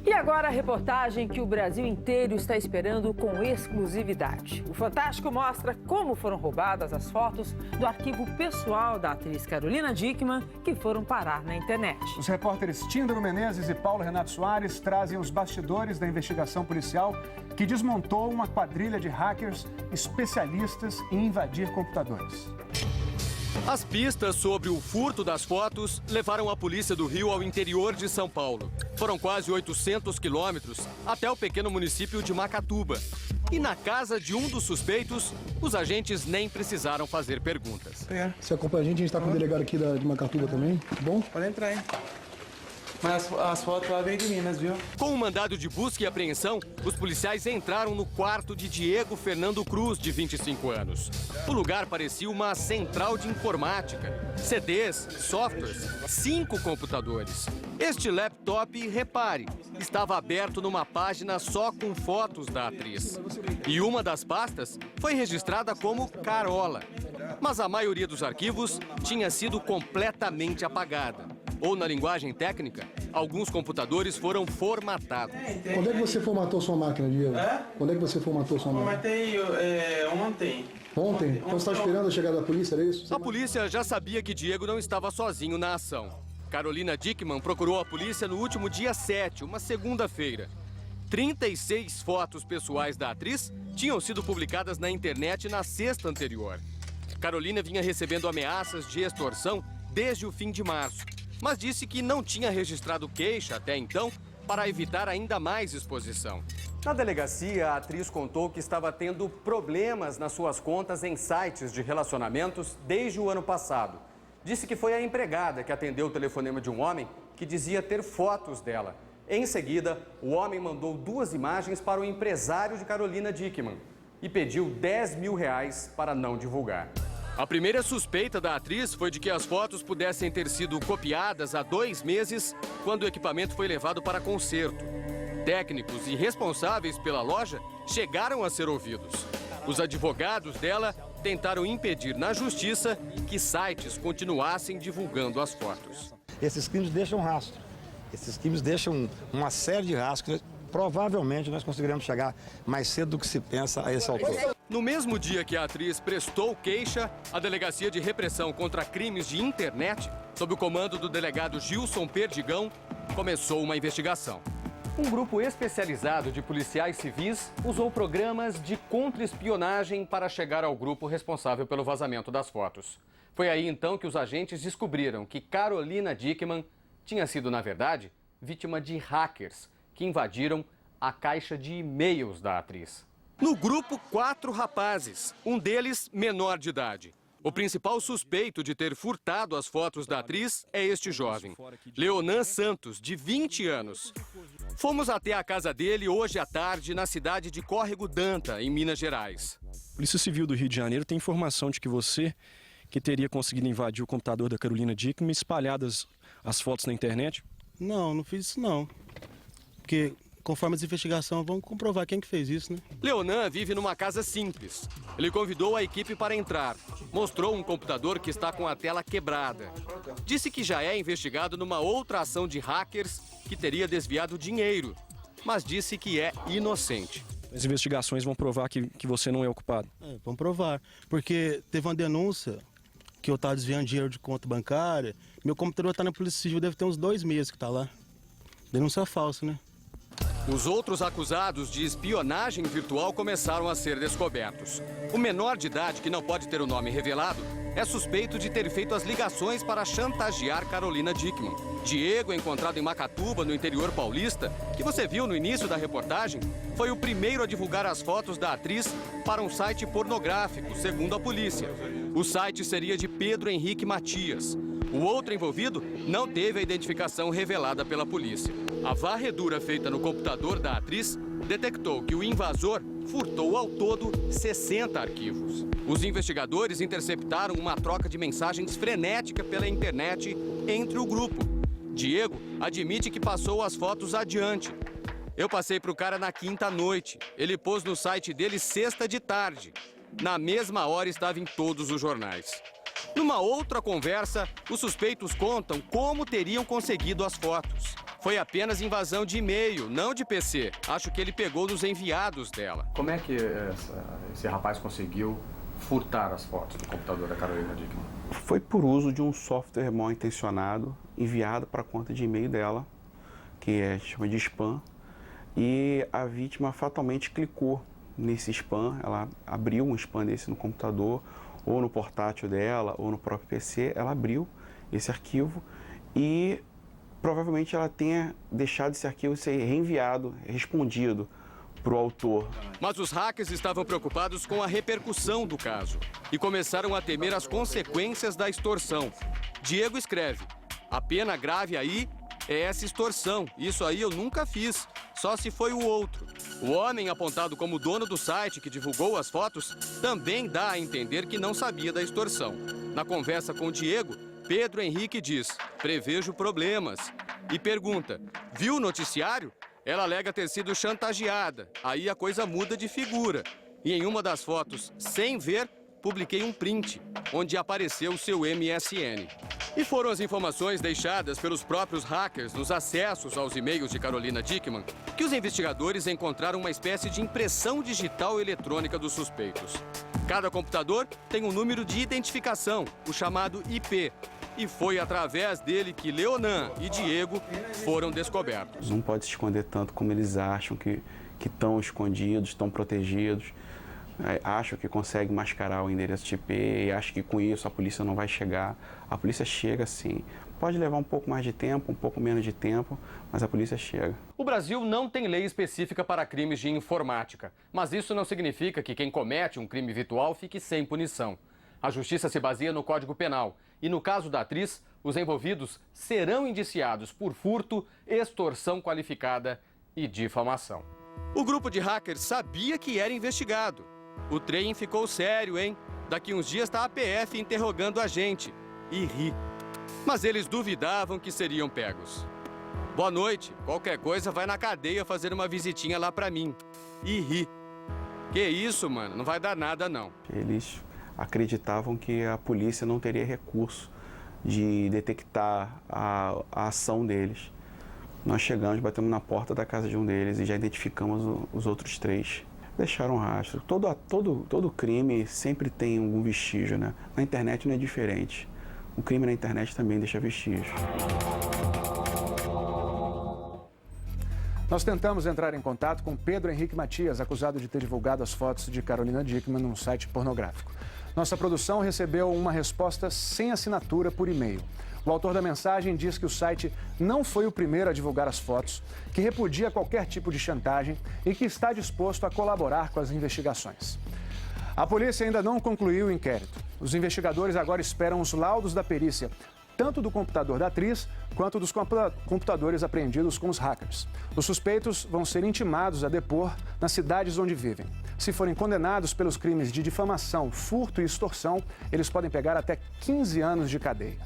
E agora a reportagem que o Brasil inteiro está esperando com exclusividade. O Fantástico mostra como foram roubadas as fotos do arquivo pessoal da atriz Carolina Dickmann, que foram parar na internet. Os repórteres Tíndaro Menezes e Paulo Renato Soares trazem os bastidores da investigação policial que desmontou uma quadrilha de hackers especialistas em invadir computadores. As pistas sobre o furto das fotos levaram a polícia do Rio ao interior de São Paulo. Foram quase 800 quilômetros até o pequeno município de Macatuba. E na casa de um dos suspeitos, os agentes nem precisaram fazer perguntas. Você acompanha a gente está com o delegado aqui de Macatuba também, bom? Pode entrar, hein? Mas as fotos lá vêm de Minas, viu? Com um mandado de busca e apreensão, os policiais entraram no quarto de Diego Fernando Cruz, de 25 anos. O lugar parecia uma central de informática. CDs, softwares, 5 computadores. Este laptop, repare, estava aberto numa página só com fotos da atriz. E uma das pastas foi registrada como Carola. Mas a maioria dos arquivos tinha sido completamente apagada. Ou, na linguagem técnica, alguns computadores foram formatados. Quando é que você formatou sua máquina, Diego? Quando é que você formatou sua máquina? Formatei ontem. Ontem? Então você está esperando a chegada da polícia, era isso? A polícia já sabia que Diego não estava sozinho na ação. Carolina Dickmann procurou a polícia no último dia 7, uma segunda-feira. 36 fotos pessoais da atriz tinham sido publicadas na internet na sexta anterior. Carolina vinha recebendo ameaças de extorsão desde o fim de março, mas disse que não tinha registrado queixa até então para evitar ainda mais exposição. Na delegacia, a atriz contou que estava tendo problemas nas suas contas em sites de relacionamentos desde o ano passado. Disse que foi a empregada que atendeu o telefonema de um homem que dizia ter fotos dela. Em seguida, o homem mandou 2 imagens para o empresário de Carolina Dickmann e pediu R$10 mil para não divulgar. A primeira suspeita da atriz foi de que as fotos pudessem ter sido copiadas há 2 meses, quando o equipamento foi levado para conserto. Técnicos e responsáveis pela loja chegaram a ser ouvidos. Os advogados dela tentaram impedir na justiça que sites continuassem divulgando as fotos. Esses crimes deixam rastro. Esses crimes deixam uma série de rastros. Provavelmente nós conseguiremos chegar mais cedo do que se pensa a esse autor. No mesmo dia que a atriz prestou queixa, a Delegacia de Repressão contra Crimes de Internet, sob o comando do delegado Gilson Perdigão, começou uma investigação. Um grupo especializado de policiais civis usou programas de contra-espionagem para chegar ao grupo responsável pelo vazamento das fotos. Foi aí então que os agentes descobriram que Carolina Dickmann tinha sido, na verdade, vítima de hackers que invadiram a caixa de e-mails da atriz. No grupo, 4 rapazes, um deles menor de idade. O principal suspeito de ter furtado as fotos da atriz é este jovem, Leonan Santos, de 20 anos. Fomos até a casa dele hoje à tarde, na cidade de Córrego d'Anta, em Minas Gerais. A Polícia Civil do Rio de Janeiro tem informação de que você, que teria conseguido invadir o computador da Carolina Dickmann, espalhadas as fotos na internet? Não, não fiz isso não. Porque, conforme as investigações, vamos comprovar quem que fez isso, né? Leonan vive numa casa simples. Ele convidou a equipe para entrar. Mostrou um computador que está com a tela quebrada. Disse que já é investigado numa outra ação de hackers que teria desviado dinheiro. Mas disse que é inocente. As investigações vão provar que você não é o culpado? Vamos provar. Porque teve uma denúncia que eu estava desviando dinheiro de conta bancária. Meu computador está na Polícia Civil, deve ter uns 2 meses que está lá. Denúncia falsa, né? Os outros acusados de espionagem virtual começaram a ser descobertos. O menor de idade, que não pode ter o nome revelado, é suspeito de ter feito as ligações para chantagear Carolina Dickmann. Diego, encontrado em Macatuba, no interior paulista, que você viu no início da reportagem, foi o primeiro a divulgar as fotos da atriz para um site pornográfico, segundo a polícia. O site seria de Pedro Henrique Matias. O outro envolvido não teve a identificação revelada pela polícia. A varredura feita no computador da atriz detectou que o invasor furtou ao todo 60 arquivos. Os investigadores interceptaram uma troca de mensagens frenética pela internet entre o grupo. Diego admite que passou as fotos adiante. Eu passei para o cara na quinta noite. Ele pôs no site dele sexta de tarde. Na mesma hora estava em todos os jornais. Numa outra conversa, os suspeitos contam como teriam conseguido as fotos. Foi apenas invasão de e-mail, não de PC. Acho que ele pegou dos enviados dela. Como é que esse rapaz conseguiu furtar as fotos do computador da Carolina Dickmann? Foi por uso de um software mal intencionado enviado para a conta de e-mail dela, que chama de spam, e a vítima fatalmente clicou nesse spam. Ela abriu um spam desse no computador, ou no portátil dela, ou no próprio PC. Ela abriu esse arquivo e provavelmente ela tenha deixado esse arquivo ser reenviado, respondido para o autor. Mas os hackers estavam preocupados com a repercussão do caso e começaram a temer as consequências da extorsão. Diego escreve: a pena grave aí é essa extorsão. Isso aí eu nunca fiz, só se foi o outro. O homem apontado como dono do site que divulgou as fotos também dá a entender que não sabia da extorsão. Na conversa com o Diego, Pedro Henrique diz: prevejo problemas. E pergunta: viu o noticiário? Ela alega ter sido chantageada. Aí a coisa muda de figura. E em uma das fotos, sem ver, publiquei um print, onde apareceu o seu MSN. E foram as informações deixadas pelos próprios hackers nos acessos aos e-mails de Carolina Dickmann que os investigadores encontraram uma espécie de impressão digital eletrônica dos suspeitos. Cada computador tem um número de identificação, o chamado IP. E foi através dele que Leonan e Diego foram descobertos. Não pode se esconder tanto como eles acham que estão escondidos, estão protegidos. Acham que consegue mascarar o endereço de IP e acham que com isso a polícia não vai chegar. A polícia chega sim. Pode levar um pouco mais de tempo, um pouco menos de tempo, mas a polícia chega. O Brasil não tem lei específica para crimes de informática, mas isso não significa que quem comete um crime virtual fique sem punição. A justiça se baseia no Código Penal e, no caso da atriz, os envolvidos serão indiciados por furto, extorsão qualificada e difamação. O grupo de hackers sabia que era investigado. O trem ficou sério, hein? Daqui uns dias está a PF interrogando a gente. E ri. Mas eles duvidavam que seriam pegos. Boa noite. Qualquer coisa vai na cadeia fazer uma visitinha lá pra mim. E ri. Que isso, mano? Não vai dar nada, não. Eles acreditavam que a polícia não teria recurso de detectar a ação deles. Nós chegamos, batemos na porta da casa de um deles e já identificamos os outros 3. Deixaram rastro. Todo crime sempre tem algum vestígio, né? Na internet não é diferente. O crime na internet também deixa vestígio. Nós tentamos entrar em contato com Pedro Henrique Matias, acusado de ter divulgado as fotos de Carolina Dickmann num site pornográfico. Nossa produção recebeu uma resposta sem assinatura por e-mail. O autor da mensagem diz que o site não foi o primeiro a divulgar as fotos, que repudia qualquer tipo de chantagem e que está disposto a colaborar com as investigações. A polícia ainda não concluiu o inquérito. Os investigadores agora esperam os laudos da perícia, tanto do computador da atriz quanto dos computadores apreendidos com os hackers. Os suspeitos vão ser intimados a depor nas cidades onde vivem. Se forem condenados pelos crimes de difamação, furto e extorsão, eles podem pegar até 15 anos de cadeia.